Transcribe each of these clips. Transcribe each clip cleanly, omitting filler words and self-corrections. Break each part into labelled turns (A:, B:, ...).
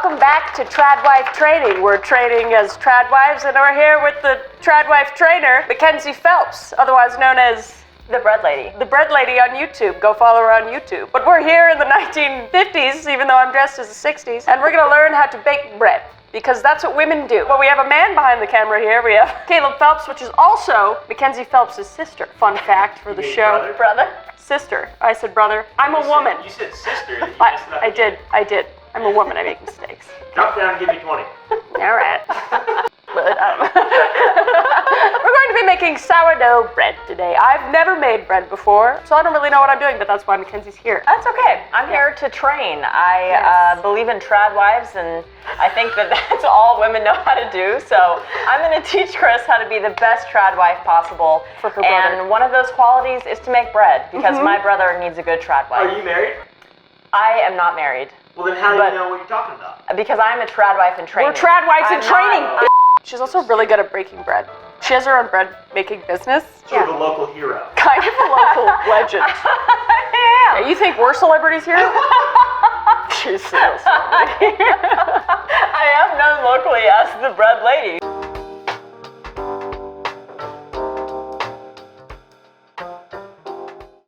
A: Welcome back to Tradwife Training. We're training as Tradwives, and we're here with the Tradwife trainer, Mackenzie Phelps, otherwise known as
B: The Bread Lady.
A: the Bread Lady on YouTube. Go follow her on YouTube. But we're here in the 1950s, even though I'm dressed as the 60s, and we're gonna learn how to bake bread, because that's what women do. But we have a man behind the camera here. We have Caleb Phelps, which is also Mackenzie Phelps' sister. Fun fact for the show.
B: Brother?
A: Sister. I said brother. I'm a woman.
C: You said sister. You
A: I did. I'm a woman. I make mistakes.
C: Drop down and give me 20.
A: All right. But, we're going to be making sourdough bread today. I've never made bread before, so I don't really know what I'm doing, but that's why Mackenzie's here.
B: That's okay. I'm here to train. I believe in Tradwives, and I think that that's all women know how to do. So I'm going to teach Chris how to be the best Tradwife possible.
A: For her brother.
B: And one of those qualities is to make bread, because my brother needs a good Tradwife.
C: Are you married?
B: I am not married.
C: Well, then how do you know what you're talking about?
B: Because I'm a Tradwife in training.
A: We're Tradwives in
B: I'm
A: training.
B: not-
A: She's also really good at breaking bread. She has her own bread making business.
C: Sort of a local hero.
A: Kind of a local legend.
B: I am.
A: You think we're celebrities here? She's so celebrity.
B: I am known locally as the Bread Lady.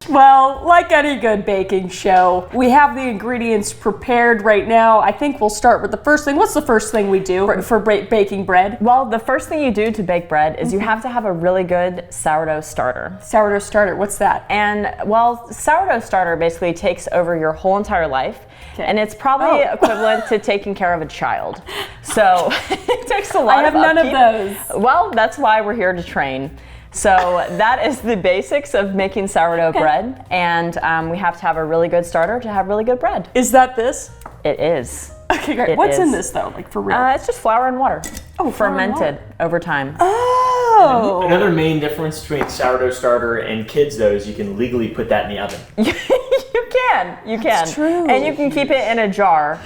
A: Well, like any good baking show, we have the ingredients prepared right now. I think we'll start with the first thing. What's the first thing we do for baking bread?
B: Well, the first thing you do to bake bread is you have to have a really good sourdough starter.
A: Sourdough starter, what's that?
B: And, well, sourdough starter basically takes over your whole entire life.
A: Okay.
B: And it's probably equivalent to taking care of a child. So it takes a lot
A: I have
B: of
A: none of
B: upkeep.
A: those.
B: Well, that's why we're here to train. So that is the basics of making sourdough bread. And we have to have a really good starter to have really good bread.
A: Is that this?
B: It is.
A: Okay, great.
B: It
A: What's in
B: is.
A: this though, like for real?
B: It's just flour and water.
A: Oh, flour and
B: fermented over time.
A: Oh.
D: Another main difference between sourdough starter and kids, though, is you can legally put that in the oven.
B: You can.
A: That's true.
B: And you can keep it in a jar.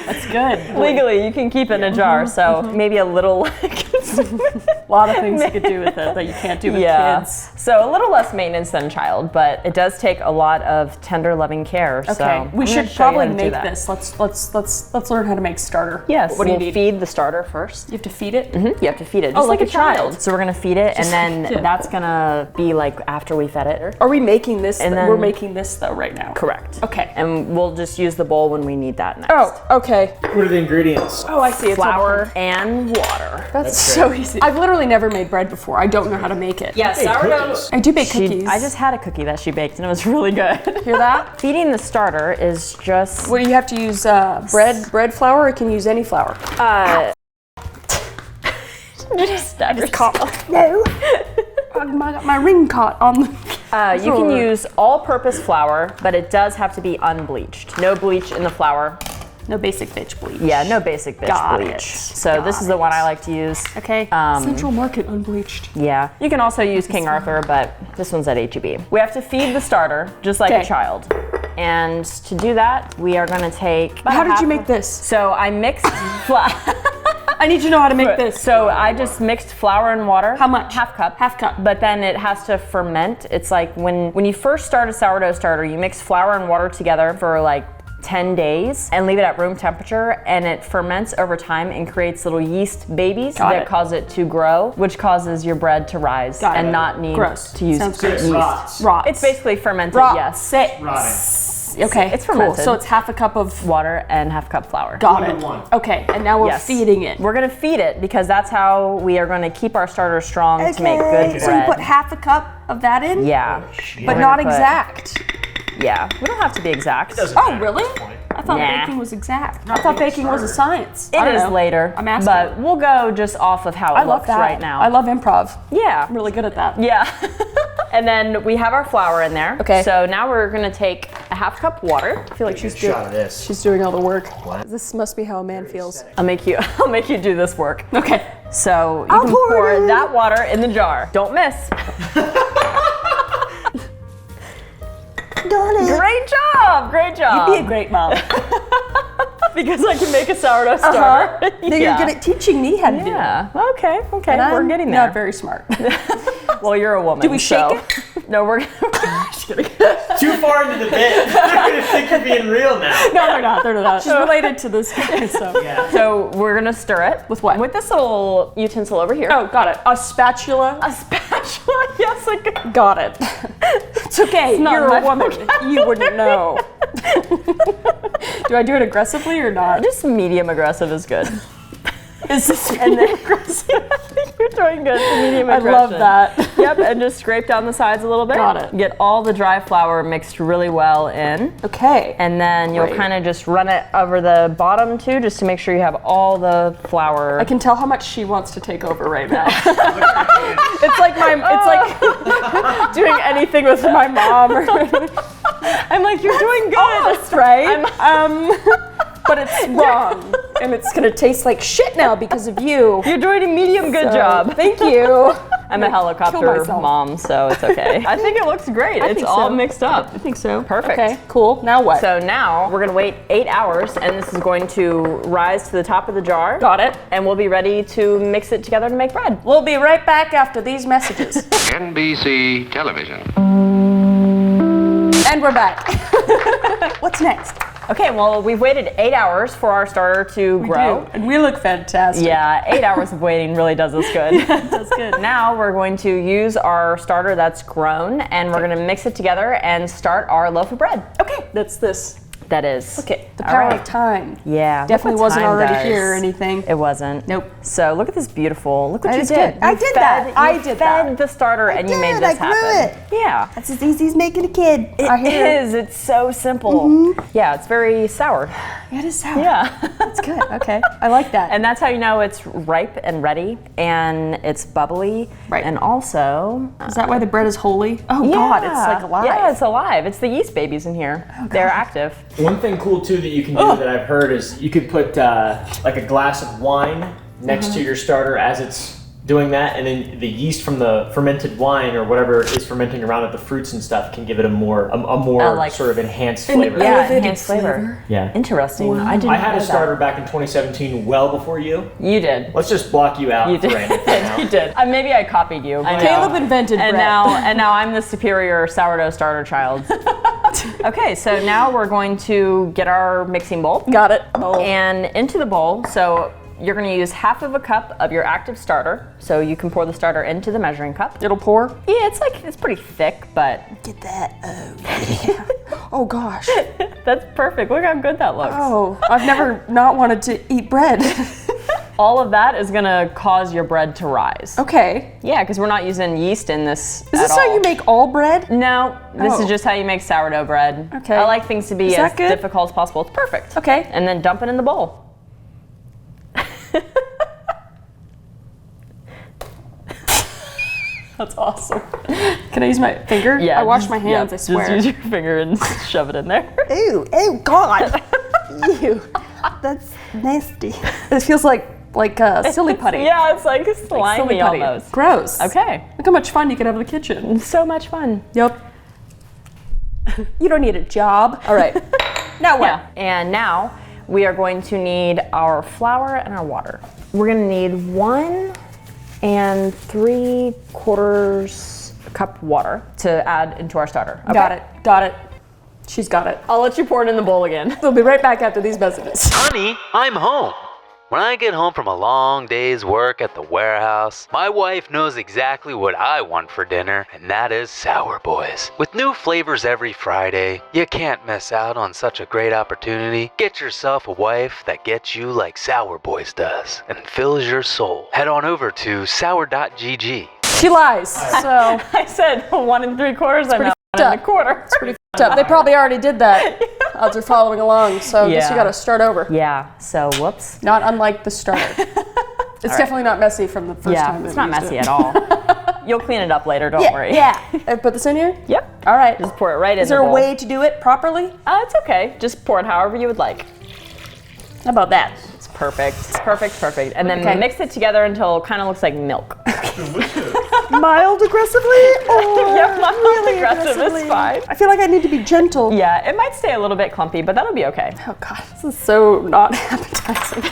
A: That's good.
B: Legally, you can keep it in a jar, so maybe a little
A: A lot of things you could do with it that you can't do with kids.
B: So a little less maintenance than a child, but it does take a lot of tender, loving care.
A: Okay,
B: So
A: we
B: I'm
A: should
B: gonna show you
A: probably
B: how to do
A: make
B: that.
A: this. Let's learn how to make starter.
B: Yes.
A: What do you
B: we'll
A: need?
B: feed the starter first.
A: You have to feed it.
B: You have to feed it, just
A: like
B: like
A: a
B: a child.
A: child.
B: So we're gonna feed it,
A: Just
B: and
A: like
B: then
A: it.
B: that's gonna be like after we fed it.
A: Are we making this?
B: And then-
A: we're making this though right now.
B: Correct.
A: Okay.
B: And we'll just use the bowl when we need that next.
A: Oh, okay.
D: What are the ingredients?
A: Oh, I see. It's all
B: Flour and water.
A: That's so easy. I've literally never made bread before. I don't know how to make it.
B: Yeah,
D: Cookies.
A: I do bake cookies.
B: I just had a cookie that she baked and it was really good.
A: hear that.
B: Feeding the starter is just
A: What do you have to use? Bread flour, or can you use any flour?
B: I just caught.
A: No. my ring caught on the.
B: You can use all-purpose flour, but it does have to be unbleached. No bleach in the flour.
A: No basic bitch bleach.
B: Yeah, no basic bitch
A: Got
B: bleach.
A: it.
B: So this is the one I like to use.
A: Okay. Central Market unbleached.
B: Yeah, you can also use King Arthur, but this one's at HEB. We have to feed the starter just like
A: Okay.
B: a child. And to do that, we are going to take. about
A: How did
B: half
A: you make
B: of-
A: this?
B: So I mixed flour.
A: I need to know how to make this.
B: So I just mixed flour and water.
A: How much?
B: Half cup.
A: Half cup.
B: But then it has to ferment. It's like when you first start a sourdough starter, you mix flour and water together for like 10 days and leave it at room temperature, and it ferments over time and creates little yeast babies
A: Got
B: that
A: it.
B: cause it to grow, which causes your bread to rise
A: Got
B: and
A: it.
B: not need
A: Gross.
B: to use
A: Sounds
D: So it
A: gross.
B: yeast.
D: rots.
A: Rots.
B: It's basically fermented,
A: Rot.
B: yes.
A: Say.
D: Rotting.
A: Okay.
B: It's
A: Cool.
B: fermented.
A: So it's half a cup of.
B: Water and half cup flour.
A: Got
D: 1
A: it.
D: to 1.
A: Okay, and now we're
B: Yes.
A: feeding it.
B: We're gonna feed it because that's how we are gonna keep our starter strong to make good
A: So you
B: bread.
A: put half a cup of that in?
B: Yeah.
A: But
B: We're
A: not
B: gonna put-
A: exact.
B: Yeah. We don't have to be exact.
D: Doesn't
A: Oh,
D: matter
A: really?
D: at this point.
A: I thought
B: Nah.
A: baking was exact. I thought baking was a science. I
B: It
A: don't
B: is
A: know.
B: later,
A: I'm asking.
B: but we'll go just off of how it
A: I love
B: looks
A: that.
B: right now.
A: I love improv.
B: Yeah.
A: I'm really good at that.
B: Yeah. And then we have our flour in there.
A: Okay.
B: So now we're gonna take a half cup water.
A: I feel like
D: Get a shot of this.
A: she's doing all the work.
D: What?
A: This must be how a man feels.
B: I'll make you do this work.
A: Okay.
B: So you
A: I'll
B: can
A: pour
B: pour
A: it in.
B: that water in the jar. Don't miss. Great job! Great job!
A: Be a great mom.
B: because I can make a sourdough starter.
A: Now you're good at teaching me how to do it.
B: Yeah. Okay.
A: And
B: We're
A: I'm
B: getting there.
A: not very smart.
B: Well, you're a woman.
A: Do we shake
B: so.
A: it?
B: No, we're gonna.
D: Too far into the bit. They're gonna think you're being real now.
A: No, they're not. They're not. She's related to this guy, so.
D: Yeah.
B: So we're gonna stir it
A: With what?
B: With this little utensil over here.
A: Oh, got it. A spatula.
B: A spatula. Yes, like
A: Got it. It's okay.
B: not
A: You're
B: my
A: a woman. You wouldn't know. Do I do it aggressively or not?
B: just medium aggressive is good.
A: Is this
B: And then you're doing good. The medium
A: I
B: aggression.
A: love that.
B: Yep, and just scrape down the sides a little bit.
A: Got it.
B: Get all the dry flour mixed really well in.
A: Okay.
B: And then you'll
A: Great.
B: kind of just run it over the bottom too, just to make sure you have all the flour.
A: I can tell how much she wants to take over right now. It's like it's like doing anything with my mom. Or
B: I'm like, you're doing good.
A: almost right. But it's wrong, and it's gonna taste like shit now because of you.
B: You're doing a medium good
A: So,
B: job.
A: Thank you.
B: I'm a helicopter
A: kill myself.
B: mom, so it's okay. I think it looks great. It's
A: think
B: all
A: so.
B: mixed up.
A: I think so.
B: Perfect.
A: Okay, cool. Now what?
B: So now we're gonna wait 8 hours, and this is going to rise to the top of the jar.
A: Got it.
B: And we'll be ready to mix it together to make bread.
A: We'll be right back after these messages.
E: NBC Television.
A: And we're back. What's next?
B: Okay, well, we've waited 8 hours for our starter to grow.
A: And we look fantastic.
B: Yeah, 8 hours of waiting really does us good. That's good. Now we're going to use our starter that's grown, and we're going to mix it together and start our loaf of bread.
A: Okay, that's this.
B: That is.
A: Okay, the
B: All
A: power
B: right.
A: of time.
B: Yeah. look
A: Definitely
B: what
A: wasn't
B: time
A: already
B: does.
A: here or anything.
B: It wasn't.
A: Nope.
B: So look at this beautiful. Look what
A: That
B: you
A: is
B: did.
A: good. I
B: You
A: did that.
B: fed-
A: I
B: you
A: did
B: fed
A: that.
B: the starter and you made
F: did.
B: this
F: I grew
B: happen.
F: it.
B: Yeah.
F: That's as easy as making a kid.
A: I
B: It
A: hear.
B: is. It's so simple. Yeah, it's very sour.
A: It is sour.
B: Yeah.
A: That's good. Okay, I like that.
B: And that's how you know it's ripe and ready, and it's bubbly.
A: Right.
B: And also,
A: Is that why the bread is holy? Oh God, it's like alive.
B: Yeah, it's alive. It's the yeast babies in here. They're active.
D: One thing cool too that you can do that I've heard is you could put like a glass of wine next to your starter as it's doing that, and then the yeast from the fermented wine or whatever is fermenting around it, the fruits and stuff, can give it a more
B: like
D: sort of enhanced flavor.
B: Yeah,
A: Elevated
B: enhanced flavor.
D: Yeah.
B: Interesting. I didn't
D: I had
B: know
D: a starter back in 2017, well before you.
B: that. You did.
D: Let's just block you out
B: You
D: for
B: did.
D: anything now.
B: You did. Maybe I copied you. I know.
A: Caleb invented
B: and
A: bread.
B: now I'm the superior sourdough starter child. Okay, so now we're going to get our mixing bowl.
A: Got it.
B: And into the bowl, so you're going to use half of a cup of your active starter. So you can pour the starter into the measuring cup.
A: It'll pour.
B: Yeah, it's pretty thick, but
F: Get that. Oh, yeah.
A: Oh gosh.
B: that's perfect. Look how good that looks.
A: Oh, I've never not wanted to eat bread.
B: All of that is going to cause your bread to rise.
A: Okay.
B: Yeah, because we're not using yeast in this.
A: Is this how you make all bread?
B: No, this
A: Oh.
B: is just how you make sourdough bread.
A: Okay.
B: I like things to be
A: Is
B: as
A: that good?
B: difficult as possible. It's perfect.
A: Okay.
B: And then dump it in the bowl.
A: That's awesome. Can I use my finger?
B: Yeah.
A: I wash
B: just-
A: my hands,
B: yeah,
A: I swear.
B: Just use your finger and shove it in there.
F: Ew, ew, God. Ew. That's nasty.
A: It feels like silly putty.
B: Yeah, it's like
A: Silly
B: slimy
A: putty.
B: almost.
A: Gross.
B: Okay.
A: Look how much fun you can have in the kitchen.
B: So much fun.
A: Yep. You don't need a job. All right. Now what?
B: Yeah. And now we are going to need our flour and our water. We're going to need 1 3/4 cup water to add into our starter. Okay?
A: Got it. Got it. She's got it.
B: I'll let you pour it in the bowl again.
A: We'll be right back after these messages.
G: Honey, I'm home. When I get home from a long day's work at the warehouse, my wife knows exactly what I want for dinner, and that is Sour Boys. With new flavors every Friday, you can't miss out on such a great opportunity. Get yourself a wife that gets you like Sour Boys does and fills your soul. Head on over to sour.gg.
A: She lies. So
B: I said 1 3/4. I meant 1
A: up.
B: 1/4.
A: it's pretty f***ed up. They probably already did that as they're following along. So I guess you
B: Yeah.
A: got to start over.
B: Yeah. So whoops.
A: Not unlike the starter. It's definitely not messy from the first time.
B: It's
A: that
B: not
A: we used
B: messy
A: it.
B: at all. You'll clean it up later. Don't worry.
F: Yeah.
A: I put this in here?
B: Yep.
A: All right.
B: Just pour it right in
A: Is
B: the
A: there a
B: bowl.
A: way to do it properly?
B: It's okay. Just pour it however you would like.
A: How about that?
B: It's perfect. Perfect. Perfect. And then
A: Okay.
B: mix it together until it kind of looks like milk.
F: Mild aggressively or
B: Yeah, mild
F: really
B: aggressive is
F: aggressively?
B: fine.
F: I feel like I need to be gentle.
B: Yeah, it might stay a little bit clumpy, but that'll be okay.
A: Oh God, this is so not appetizing.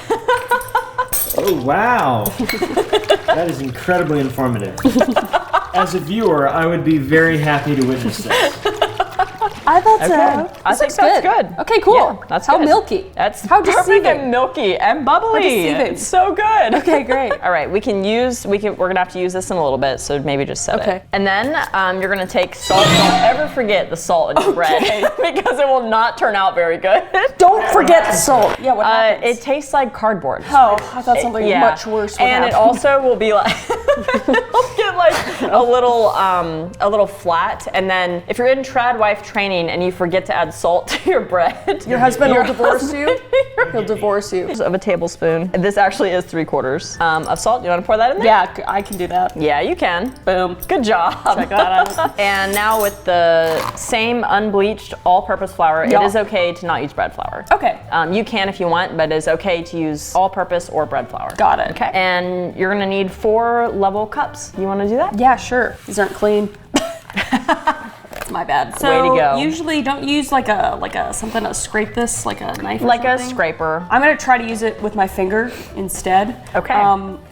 D: Oh wow, that is incredibly informative. as a viewer, I would be very happy to witness this.
F: I thought so.
B: I think that's good.
H: Okay, cool.
B: Yeah, that's
H: How
B: good.
H: milky.
B: That's
H: How
B: perfect
H: deceiving.
B: and milky and bubbly.
H: deceiving.
B: It's so good.
H: Okay, great.
B: All right, we're gonna have to use this in a little bit, so maybe just set
H: Okay.
B: it. And then you're gonna take salt. Don't ever forget the salt in your bread because it will not turn out very good.
H: Don't forget the salt. Yeah, what happens?
B: It tastes like cardboard.
H: Oh, I thought something
B: Yeah.
H: much worse would
B: And
H: happen.
B: it also will be like it'll get like a little flat. And then if you're in trad wife training and you forget to add salt to your bread,
H: Your husband will divorce you. He'll divorce you.
B: of a tablespoon. This actually is 3/4 of salt. You want to pour that in there?
H: Yeah, I can do that.
B: Yeah, you can.
H: Boom.
B: Good job.
H: Check that out.
B: And now with the same unbleached all-purpose flour,
H: Yeah.
B: it is okay to not use bread flour.
H: Okay.
B: You can if you want, but it's okay to use all-purpose or bread flour.
H: Got it.
B: Okay. And you're gonna need 4 level cups. You wanna do that?
H: Yeah, sure. These aren't clean. That's my bad. So
B: Way to go.
H: usually don't use like a something to scrape this, like a knife or
B: Like a
H: something.
B: scraper.
H: I'm gonna try to use it with my finger instead.
B: Okay.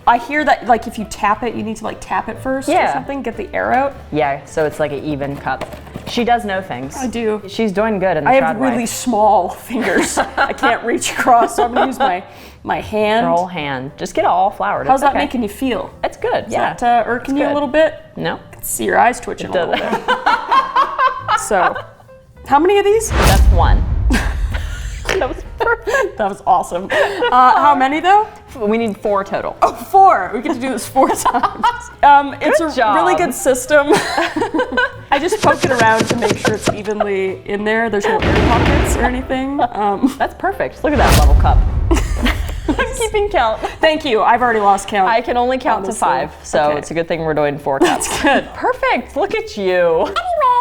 H: I hear that like if you tap it, you need to like tap it first or
B: Yeah.
H: something, get the air out.
B: Yeah, so it's like an even cup. She does know things.
H: I do.
B: She's doing good in the
H: I
B: trad
H: have really
B: wife.
H: small fingers. I can't reach across, so I'm gonna use my hand.
B: Her whole hand. Just get it all floured.
H: How's
B: It's
H: that
B: okay.
H: making you feel?
B: It's good. Yeah.
H: Is that irking you a
B: good.
H: little bit?
B: No.
H: See your eyes twitching a
B: Does
H: little bit. So, how many of these?
B: That's 1. That was perfect.
H: That was awesome. How many though?
B: We need 4 total.
H: 4. We get to do this 4 times. It's a
B: job.
H: really good system. I just poke it around to make sure it's evenly in there. There's no air pockets or anything.
B: That's perfect. Look at that level cup. I'm keeping count.
H: Thank you. I've already lost count.
B: I can only count
H: Honestly.
B: to 5, so
H: Okay.
B: it's a good thing we're doing 4 cups.
H: That's good.
B: Perfect. Look at you.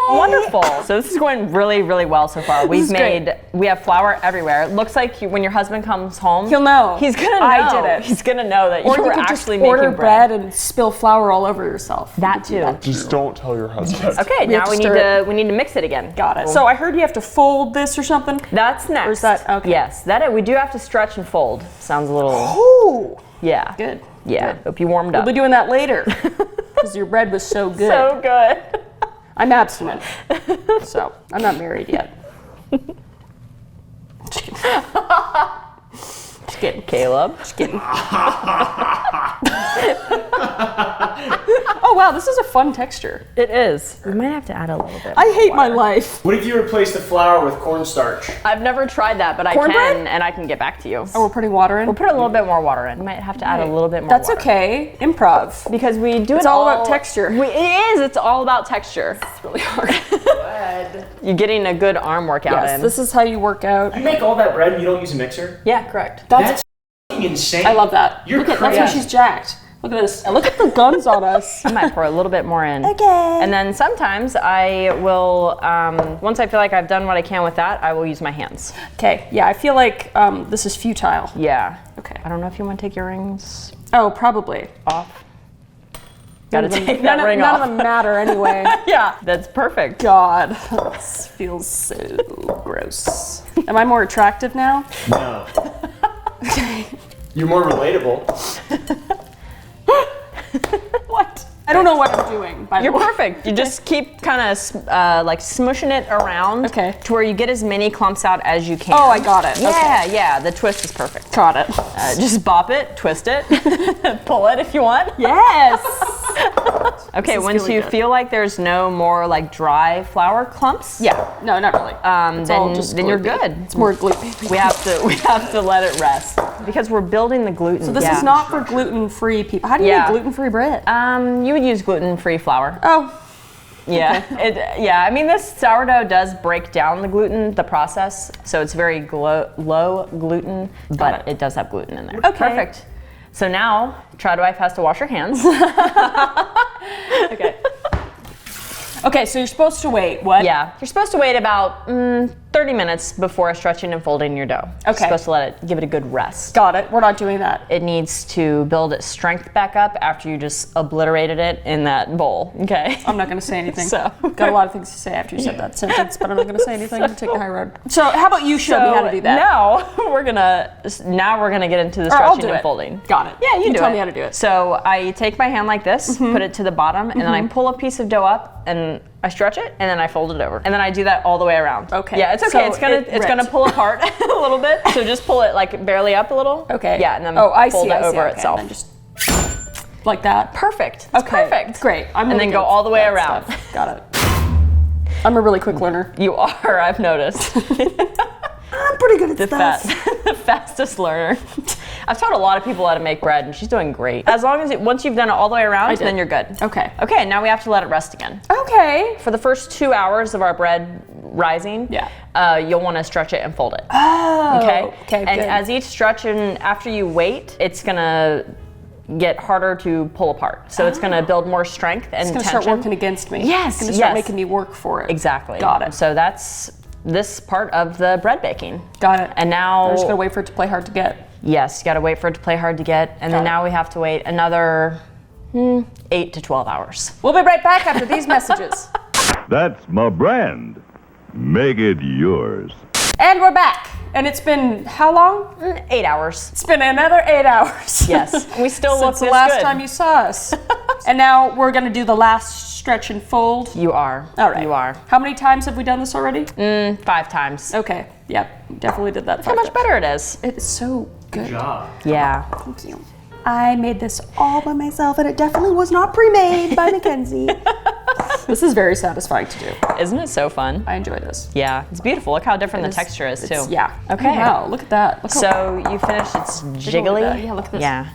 B: Wonderful. So this is going really, really well so far.
H: is great.
B: We have flour everywhere. It looks like when your husband comes home,
H: He'll know.
B: He's gonna know.
H: I did it.
B: He's gonna know that
H: Or
B: you
H: you
B: were
H: could
B: actually
H: just order
B: making bread.
H: bread and spill flour all over yourself.
B: That too.
I: Just don't tell your husband.
B: Okay,
H: We have
B: now
H: to
B: we
H: stir
B: need to mix it again.
H: Got it. So I heard you have to fold this or something.
B: That's next.
H: Or is that- okay.
B: Yes, we do have to stretch and fold. Sounds a little.
H: Ooh.
B: Yeah.
H: Good.
B: Yeah. Hope you warmed
H: We'll
B: up.
H: be doing that later because your bread was so good.
B: So good.
H: I'm abstinent, so I'm not married yet. Just kidding. Just kidding.
B: Caleb.
H: Just kidding. Oh wow, this is a fun texture.
B: It is. We might have to add a little bit.
H: I hate my life.
D: What if you replace the flour with cornstarch?
B: I've never tried that, but I
H: Cornbread?
B: can, and I can get back to you.
H: Oh, we're putting water in.
B: We'll put a little bit more water in. We might have to add a little bit more
H: That's
B: water.
H: okay. Improv.
B: Because we do
H: It's
B: it
H: all about texture.
B: It is. It's all about texture.
H: It's really hard.
B: You're getting a good arm workout
H: Yes,
B: in.
H: this is how you work out.
D: You make all that bread and you don't use a mixer?
B: Yeah, correct.
H: That's
D: F***ing insane.
H: I love that.
D: You're
H: Look at that's
D: crazy.
H: why she's jacked. Look at this. And look at the guns on us.
B: I might pour a little bit more in.
F: Okay.
B: And then sometimes I will, once I feel like I've done what I can with that, I will use my hands.
H: Okay. Yeah, I feel like this is futile.
B: Yeah.
H: Okay.
B: I don't know if you want to take your rings
H: Oh, probably.
B: off. Gotta take
H: None
B: that ring
H: of
B: off.
H: them matter anyway.
B: Yeah, that's perfect.
H: God, this feels so gross. Am I more attractive now?
D: No. You're more relatable.
H: What? I don't know what I'm doing, by the
B: You're
H: way.
B: perfect. You just keep kind of like smushing it around
H: Okay.
B: to where you get as many clumps out as you can.
H: Oh, I got it.
B: Yeah,
H: Okay.
B: yeah. The twist is perfect.
H: Got it.
B: Just bop it, twist it, pull it if you want.
H: Yes!
B: Okay,
H: This is
B: once
H: really
B: you
H: good.
B: feel like there's no more like dry flour clumps,
H: Yeah, no, not really. It's all
B: then
H: just
B: then you're
H: gloopy.
B: good.
H: It's more gluten.
B: We have to let it rest because we're building the gluten.
H: So this is not for gluten-free people. How do you
B: Yeah.
H: make gluten-free bread?
B: You would use gluten-free flour.
H: Oh,
B: Yeah, yeah. I mean, this sourdough does break down the gluten, the process, so it's very low gluten, but it does have gluten in there.
H: Okay.
B: Perfect. So now, Trad Wife has to wash her hands.
H: okay. Okay, so you're supposed to wait, what?
B: Yeah, you're supposed to wait about 30 30 minutes before stretching and folding your dough.
H: Okay.
B: You're supposed to give it a good rest.
H: Got it. We're not doing that.
B: It needs to build its strength back up after you just obliterated it in that bowl, okay?
H: I'm not going to say anything.
B: So-
H: Got a lot of things to say after you said that sentence, but I'm not going to say anything. Take the high road. So how about you show me how to do that?
B: Now we're gonna get into the
H: Or I'll
B: stretching
H: do
B: and
H: it.
B: folding.
H: Got it.
B: Yeah, you do
H: tell
B: it.
H: me how to do it.
B: So I take my hand like this, put it to the bottom, and then I pull a piece of dough up and I stretch it, and then I fold it over, and then I do that all the way around.
H: Okay.
B: Yeah, it's okay.
H: So
B: it's gonna pull apart a little bit. So just pull it like barely up a little.
H: Okay.
B: Yeah, and then
H: I
B: fold
H: see,
B: it
H: I see.
B: over
H: Okay,
B: itself.
H: And then just like that.
B: Perfect. It's
H: Okay.
B: perfect.
H: Great. I'm
B: And
H: really
B: then
H: good
B: go
H: at
B: all the way
H: that
B: around.
H: stuff. Got it. I'm a really quick learner.
B: You are. I've noticed.
H: I'm pretty good at
B: the fastest learner. I've taught a lot of people how to make bread, and she's doing great. As long as once you've done it all the way around, then you're good.
H: Okay.
B: Okay, now we have to let it rest again.
H: Okay.
B: For the first 2 hours of our bread rising, you'll want to stretch it and fold it.
H: Oh.
B: Okay.
H: Okay.
B: And
H: good.
B: as each stretch and after you wait, it's gonna get harder to pull apart. So it's gonna build more strength and
H: it's gonna
B: tension.
H: start working against me.
B: Yes,
H: It's gonna start
B: yes.
H: making me work for it.
B: Exactly.
H: Got it.
B: So that's this part of the bread baking.
H: Got it.
B: And now
H: I'm just gonna wait for it to play hard to get.
B: Yes, you gotta wait for it to play hard to get. And then
H: Got it.
B: now we have to wait another 8 to 12 hours.
H: We'll be right back after these messages.
I: That's my brand. Make it yours.
H: And we're back. And it's been how long?
B: 8 hours.
H: It's been another 8 hours.
B: Yes. We still look
H: Since the
B: this
H: last
B: good.
H: time you saw us. And now we're gonna do the last stretch and fold.
B: You are.
H: All right.
B: You are.
H: How many times have we done this already?
B: 5 times.
H: Okay. Yep. Definitely did that.
B: How much better it is.
H: It is so good.
C: Good job.
B: Yeah.
H: Thank you. I made this all by myself, and it definitely was not pre-made by Mackenzie. This is very satisfying to do.
B: Isn't it so fun?
H: I enjoy this.
B: Yeah. It's beautiful. Look how different the texture is too.
H: Yeah.
B: Okay.
H: Oh, wow. Look at that. Look how
B: So you finished. It's jiggly.
H: that. Yeah, look at this.
B: Yeah.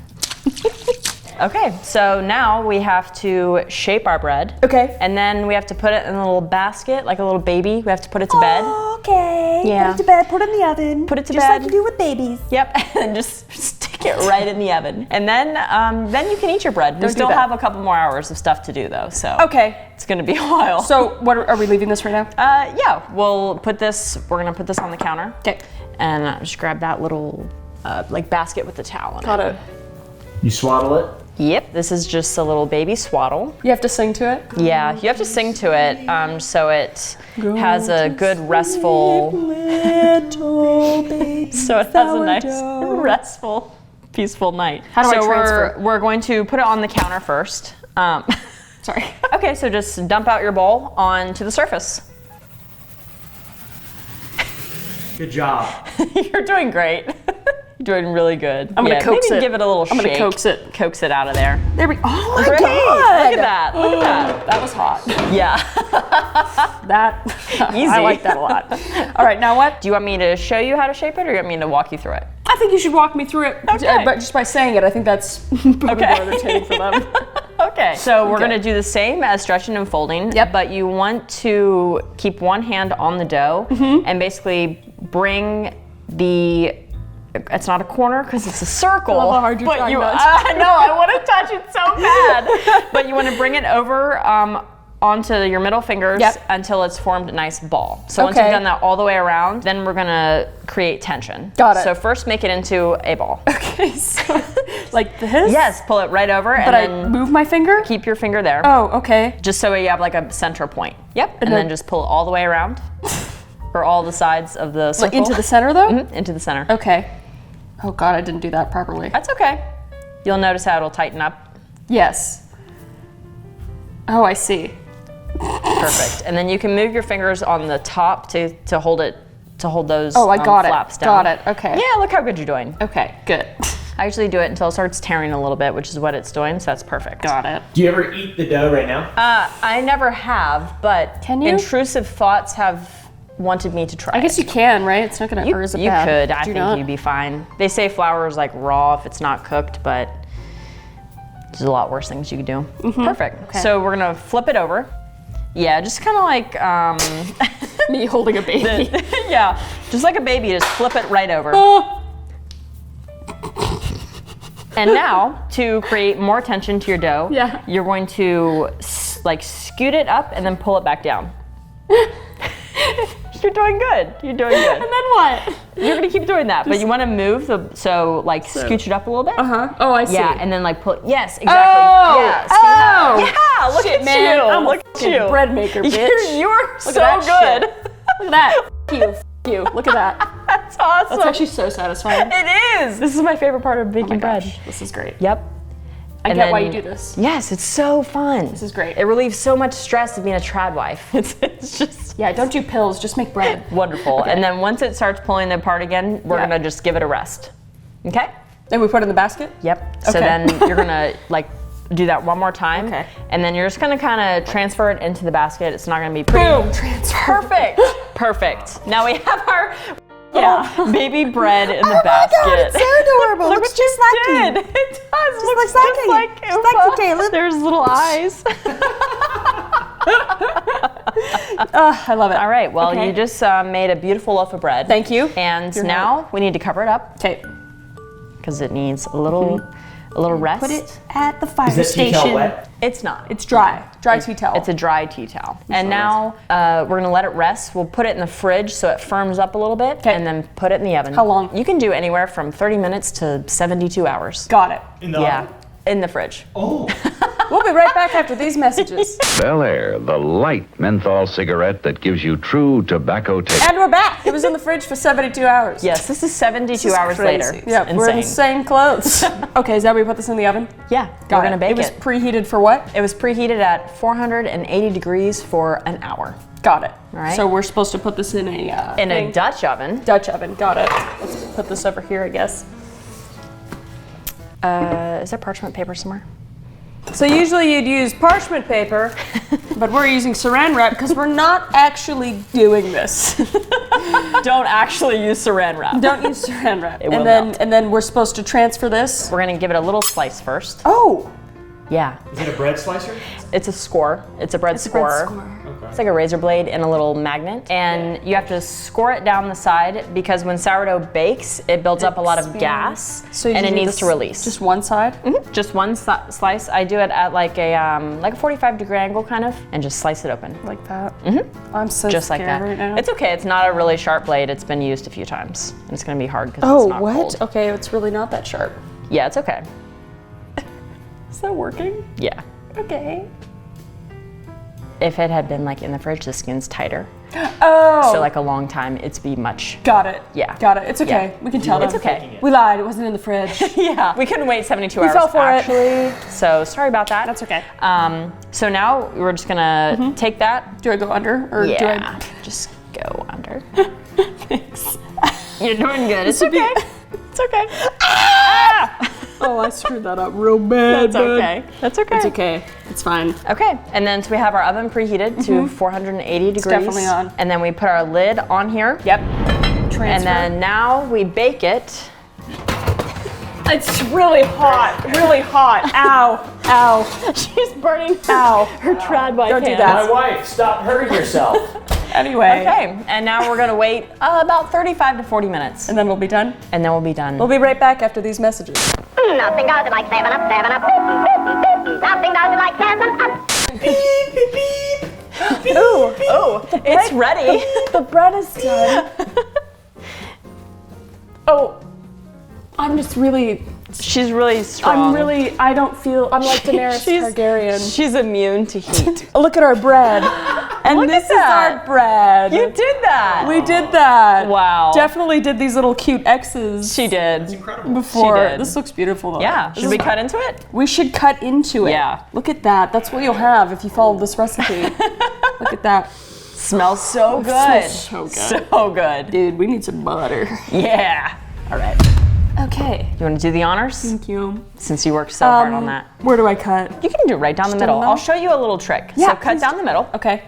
B: Okay, so now we have to shape our bread.
H: Okay.
B: And then we have to put it in a little basket, like a little baby. We have to put it to bed.
F: Okay.
B: Yeah.
F: Put it to bed. Put it in the oven.
B: Put it to
F: just
B: bed.
F: like you do with babies.
B: Yep, and just stick it right in the oven. And then you can eat your bread. We
H: do
B: still
H: that.
B: have a couple more hours of stuff to do though, so
H: Okay.
B: it's gonna be a while.
H: So, what are we leaving this right now?
B: Yeah, we're gonna put this on the counter.
H: Okay.
B: And just grab that little like basket with the towel in
H: Got
B: it.
H: it.
D: You swaddle it.
B: Yep, this is just a little baby swaddle.
H: You have to sing to it.
B: Yeah, you have to sing to it so it has a good restful.
H: Little baby.
B: So it has a nice restful, peaceful night.
H: How do I
B: so
H: transfer it?
B: we're going to put it on the counter first.
H: Sorry.
B: Okay, so just dump out your bowl onto the surface.
C: Good job.
B: You're doing great. You're doing really good.
H: I'm gonna coax
B: maybe
H: it.
B: give it a little
H: I'm gonna
B: shake.
H: coax it.
B: Coax it out of there.
H: There we go. Oh my
B: Great.
H: god.
B: Look at that. Look at that.
H: That was hot.
B: Yeah.
H: That
B: Easy.
H: I like that a lot. All right, now what?
B: Do you want me to show you how to shape it, or you want me to walk you through it?
H: I think you should walk me through it.
B: Okay.
H: But just by saying it, I think that's probably
B: Okay.
H: more entertaining for them.
B: Okay. So we're
H: Okay.
B: gonna do the same as stretching and folding.
H: Yep.
B: But you want to keep one hand on the dough and basically bring the. It's not a corner because it's a circle.
H: I love how hard you're
B: but
H: trying
B: you,
H: not to.
B: I know, I want to touch it so bad. But you want to bring it over onto your middle fingers
H: Yep.
B: until it's formed a nice ball. So once
H: Okay.
B: you've done that all the way around, then we're gonna create tension.
H: Got it.
B: So first make it into a ball.
H: Okay, so like this?
B: Yes, pull it right over
H: But
B: and
H: I
B: then
H: move my finger?
B: keep your finger there.
H: Oh, okay.
B: Just so you have like a center point. Yep. And
H: then-
B: then just pull it all the way around. Or all the sides of the circle.
H: Like into the center though?
B: Into the center.
H: Okay. Oh god, I didn't do that properly.
B: That's okay. You'll notice how it'll tighten up.
H: Yes. Oh, I see.
B: Perfect. And then you can move your fingers on the top to hold it, to hold those
H: Oh, I got it.
B: flaps down.
H: Got it. Okay.
B: Yeah, look how good you're doing.
H: Okay, good.
B: I usually do it until it starts tearing a little bit, which is what it's doing, so that's perfect.
H: Got it.
D: Do you ever eat the dough right now?
B: I never have, but
H: Can you?
B: intrusive thoughts have wanted me to try
H: I guess you can, right? It's not gonna
B: You,
H: hurt as
B: you
H: bad.
B: could. I
H: Do you
B: think
H: not?
B: you'd be fine. They say flour is like raw if it's not cooked, but there's a lot worse things you could do. Perfect.
H: Okay.
B: So we're gonna flip it over. Yeah, just kind of like,
H: Me holding a baby.
B: yeah, just like a baby, just flip it right over. And now, to create more tension to your dough,
H: Yeah.
B: you're going to like scoot it up and then pull it back down. You're doing good. You're doing good.
H: And then what?
B: You're gonna keep doing that, but you want to move scooch it up a little bit.
H: Oh, I see.
B: Yeah, and then like pull. Yes, exactly.
H: Oh!
B: Yeah. See
H: Oh!
B: that? Yeah. Look
H: Shit,
B: at
H: man.
B: you.
H: I'm a
B: Look at
H: fucking
B: you.
H: bread maker, bitch.
B: You're so
H: Look at that
B: good.
H: shit. Look at that. F you. F you. Look at that.
B: That's awesome.
H: That's actually so satisfying.
B: It is. This is my favorite part of baking bread.
H: This is great.
B: Yep.
H: I get why you do this.
B: Yes, it's so fun.
H: This is great.
B: It relieves so much stress of being a trad wife. It's just
H: Yeah, don't do pills, just make bread.
B: wonderful.
H: Okay.
B: And then once it starts pulling apart again, we're gonna just give it a rest. Okay?
H: Then we put it in the basket?
B: Yep. So
H: Okay.
B: then you're gonna like do that one more time.
H: Okay.
B: And then you're just gonna kind of transfer it into the basket. It's not gonna be pretty.
H: Boom! Transfer.
B: Perfect. Perfect. Now we have our
H: Yeah.
B: baby bread in the basket.
F: Oh my God, it's so adorable.
B: Look
F: Looks
B: what
F: just
B: you
F: like
B: did.
F: you.
B: It does. Looks
F: looks like
B: just
F: you.
B: like
F: Just like you, Taylor.
B: There's little eyes.
H: I love it.
B: All right. Well,
H: Okay.
B: you just made a beautiful loaf of bread.
H: Thank you.
B: And
H: You're
B: now we need to cover it up
H: Okay.
B: because it needs a little rest.
F: Put it at the fire
C: Is that tea towel
F: station.
C: wet?
B: It's not.
H: It's dry. Dry tea towel.
B: It's a dry tea towel. And now we're gonna let it rest. We'll put it in the fridge so it firms up a little bit,
H: 'Kay.
B: and then put it in the oven.
H: How long?
B: You can do anywhere from 30 minutes to 72 hours.
H: Got it.
C: In the
B: Yeah,
C: oven?
B: in the fridge.
C: Oh.
H: We'll be right back after these messages.
I: Bel Air, the light menthol cigarette that gives you true tobacco taste.
H: And we're back. It was in the fridge for 72 hours.
B: Yes, this is 72
H: This is
B: hours
H: crazy.
B: later.
H: Yeah,
B: It's
H: we're in the
B: insane.
H: same clothes. Okay, is that where we put this in the oven?
B: Yeah,
H: Got
B: we're gonna bake
H: It was
B: it.
H: preheated for what?
B: It was preheated at 480 degrees for an hour.
H: Got it.
B: All right.
H: So we're supposed to put this in a
B: In a
H: thing.
B: Dutch oven.
H: Dutch oven. Got it. Let's put this over here, I guess.
B: Is there parchment paper somewhere?
H: So usually you'd use parchment paper, but we're using saran wrap because we're not actually doing this.
B: Don't actually use saran wrap.
H: Don't use saran wrap.
B: It will
H: and then we're supposed to transfer this.
B: We're gonna give it a little slice first.
H: Oh,
B: Yeah.
C: Is it a bread slicer?
B: It's a score. It's a bread scorer. It's like a razor blade and a little magnet. And you have to score it down the side because when sourdough bakes, it builds up a lot of gas
H: so you
B: and it
H: do
B: needs
H: this
B: to release.
H: Just one side.
B: Just one slice. I do it at like a 45-degree angle kind of and just slice it open.
H: Like that. I'm so
B: Just like
H: scared
B: that.
H: right now.
B: It's okay. It's not a really sharp blade. It's been used a few times. And it's gonna be hard because
H: Oh,
B: it's not
H: what?
B: cold.
H: Okay, it's really not that sharp.
B: Yeah, it's okay.
H: Is that working?
B: Yeah.
H: Okay.
B: If it had been like in the fridge, the skin's tighter.
H: Oh.
B: So like a long time, it's be much.
H: Got it.
B: Yeah.
H: Got it. It's okay.
B: Yeah.
H: We can tell
B: It's
H: them.
B: okay.
H: We lied. It wasn't in the fridge.
B: Yeah. We couldn't wait 72 hours
H: fell for it.
B: actually. So sorry about that.
H: That's okay.
B: So now we're just gonna take that.
H: Do I go under or do
B: Yeah.
H: I?
B: Just go under.
H: Thanks.
B: You're doing good. It's
H: would be-
B: okay. It's okay.
H: Oh, I screwed that up real bad.
B: That's okay. That's okay.
H: It's okay. It's fine.
B: Okay, and then so we have our oven preheated to 480 degrees.
H: definitely on.
B: And then we put our lid on here.
H: Yep. Transfer.
B: And then now we bake it.
H: it's really hot. Really hot. Ow. Ow.
B: She's burning
H: Ow.
B: her trad bike
H: Don't do
B: hands.
H: that.
D: My wife, stop hurting yourself.
H: Anyway.
B: Okay, and now we're gonna wait about 35 to 40 minutes.
H: And then we'll be done.
B: And then we'll be done.
H: We'll be right back after these messages.
J: Nothing does it like 7-Up, 7-Up. Nothing does it like 7-Up.
B: Ooh, oh, it's ready.
H: The bread is done. Oh, I'm just really,
B: She's really strong.
H: I don't feel, I'm like Daenerys Targaryen.
B: She's immune to heat.
H: Look at our bread. And
B: Look
H: this
B: at that.
H: is our bread.
B: You did that.
H: We did that.
B: Wow.
H: Definitely did these little cute X's
B: She did.
H: before.
B: She did.
H: This looks beautiful though.
B: Yeah.
H: This
B: Should we
H: is-
B: cut into it?
H: We should cut into it.
B: Yeah.
H: Look at that. That's what you'll have if you follow this recipe. Look at that.
B: Smells so
H: It
B: good.
H: smells so good.
B: So good.
H: Dude, we need some butter.
B: Yeah.
H: All right. Okay.
B: You want to do the honors?
H: Thank you.
B: Since you worked so hard on that.
H: Where do I cut?
B: You can do it right down the
H: down
B: middle.
H: the middle?
B: I'll show you a little trick.
H: Yeah,
B: So cut
H: please
B: down the middle.
H: Okay.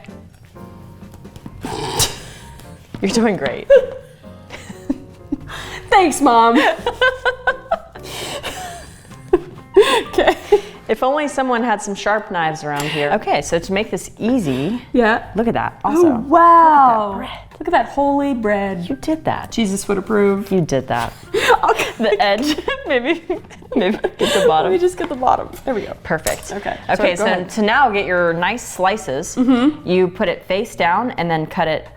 B: You're doing great.
H: Thanks, Mom. Okay.
B: If only someone had some sharp knives around here. Okay, so to make this easy,
H: Yeah.
B: look at that. Also,
H: Oh, wow. Look at that holy bread.
B: you did that.
H: Jesus would approve.
B: You did that.
H: Okay.
B: The edge, maybe get the
H: Let me
B: bottom.
H: just get the bottom. There we go.
B: Perfect.
H: Okay.
B: Okay,
H: Sorry, go
B: so
H: ahead.
B: to now get your nice slices, you put it face down and then cut it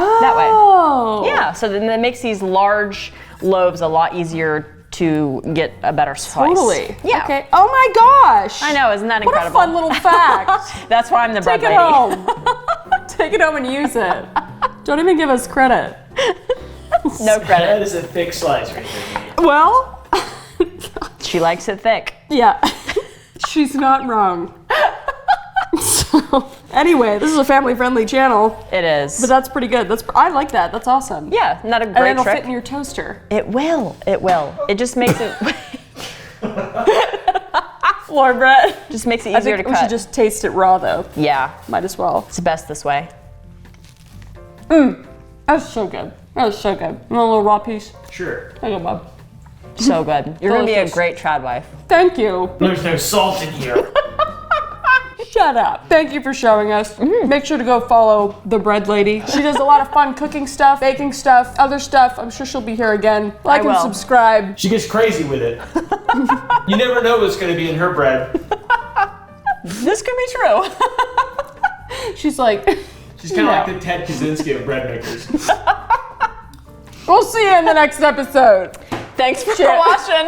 B: that way.
H: Oh.
B: Yeah, so then that makes these large loaves a lot easier to get a better slice.
H: Totally.
B: Yeah.
H: Okay. Oh my gosh.
B: I know, isn't that
H: What
B: incredible?
H: a fun little fact.
B: That's why I'm the bread
H: Take it
B: lady.
H: home. Take it home and use it. Don't even give us credit.
B: No
D: That
B: credit.
D: is a thick slice right there.
H: Well,
B: She likes it thick.
H: yeah. She's not wrong. So, anyway, this is a family-friendly channel,
B: It is.
H: but that's pretty good. I like that. That's awesome.
B: Yeah, not a
H: And
B: great
H: it'll
B: trick.
H: fit in your toaster.
B: It will. It will. It just makes it
H: Floor bread.
B: just makes it
H: I
B: easier
H: think
B: to
H: we
B: cut.
H: should just taste it raw, though.
B: Yeah,
H: Might as well.
B: it's best this way.
H: That's so good. That was so good. You want a little raw piece?
D: Sure.
H: There you go, Bob.
B: So good. You're gonna be a
H: Delicious.
B: great trad wife.
H: Thank you.
D: There's no salt in here.
H: Shut up. Thank you for showing us. Make sure to go follow the bread lady. She does a lot of fun cooking stuff, baking stuff, other stuff. I'm sure she'll be here again. Like and
B: will.
H: subscribe.
D: She gets crazy with it. You never know what's going to be in her bread.
B: This could be true.
H: She's like,
D: She's kind of like the Ted Kaczynski of bread makers.
H: we'll see you in the next episode.
B: Thanks for
H: Shit.
B: watching.